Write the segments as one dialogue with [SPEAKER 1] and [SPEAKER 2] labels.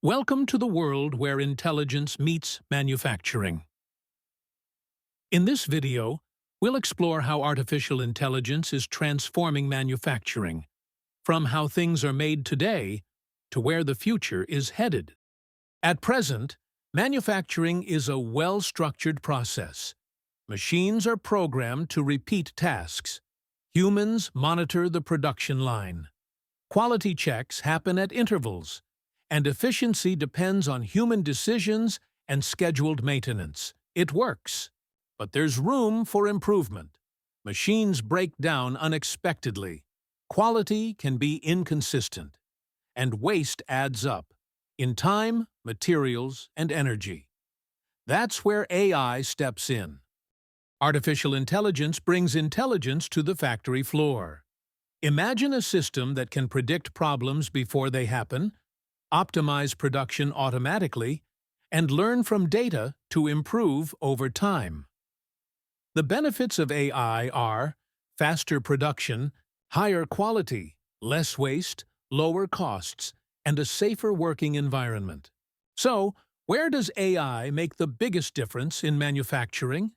[SPEAKER 1] Welcome to the world where intelligence meets manufacturing. In this video, we'll explore how artificial intelligence is transforming manufacturing, from how things are made today to where the future is headed. At present, manufacturing is a well-structured process. Machines are programmed to repeat tasks. Humans monitor the production line. Quality checks happen at intervals, and efficiency depends on human decisions and scheduled maintenance. It works, but there's room for improvement. Machines break down unexpectedly. Quality can be inconsistent, and waste adds up in time, materials, and energy. That's where AI steps in. Artificial intelligence brings intelligence to the factory floor. Imagine a system that can predict problems before they happen, optimize production automatically, and learn from data to improve over time. The benefits of AI are faster production, higher quality, less waste, lower costs, and a safer working environment. So, where does AI make the biggest difference in manufacturing?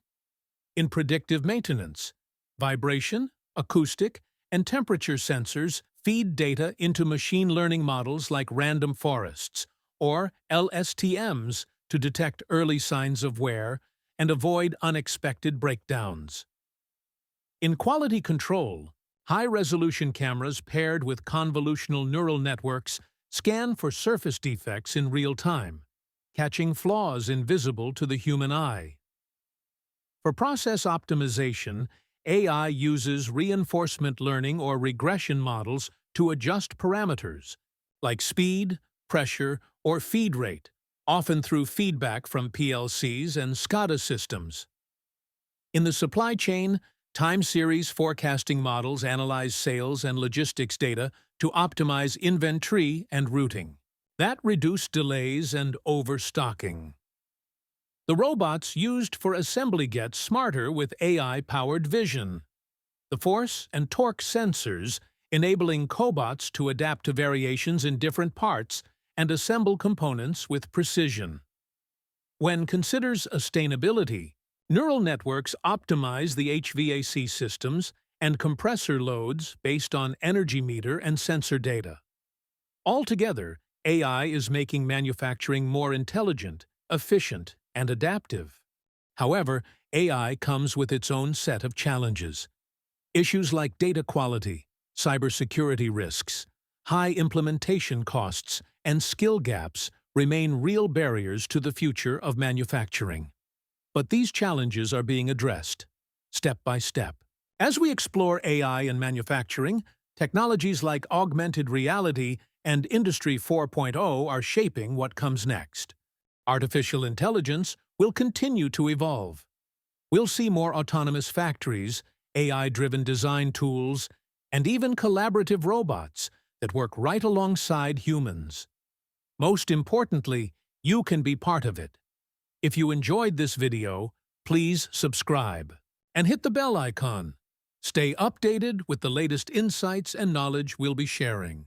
[SPEAKER 1] In predictive maintenance, vibration, acoustic, and temperature sensors feed data into machine learning models like random forests, or LSTMs, to detect early signs of wear and avoid unexpected breakdowns. In quality control, high-resolution cameras paired with convolutional neural networks scan for surface defects in real time, catching flaws invisible to the human eye. For process optimization, AI uses reinforcement learning or regression models to adjust parameters, like speed, pressure, or feed rate, often through feedback from PLCs and SCADA systems. In the supply chain, time series forecasting models analyze sales and logistics data to optimize inventory and routing. That reduces delays and overstocking. The robots used for assembly get smarter with AI-powered vision. The force and torque sensors enabling cobots to adapt to variations in different parts and assemble components with precision. When considers sustainability, neural networks optimize the HVAC systems and compressor loads based on energy meter and sensor data. Altogether, AI is making manufacturing more intelligent, efficient, and adaptive. However, AI comes with its own set of challenges. Issues like data quality, cybersecurity risks, high implementation costs, and skill gaps remain real barriers to the future of manufacturing. But these challenges are being addressed, step by step. As we explore AI in manufacturing, technologies like augmented reality and Industry 4.0 are shaping what comes next. Artificial intelligence will continue to evolve. We'll see more autonomous factories, AI-driven design tools, and even collaborative robots that work right alongside humans. Most importantly, you can be part of it. If you enjoyed this video, please subscribe and hit the bell icon. Stay updated with the latest insights and knowledge we'll be sharing.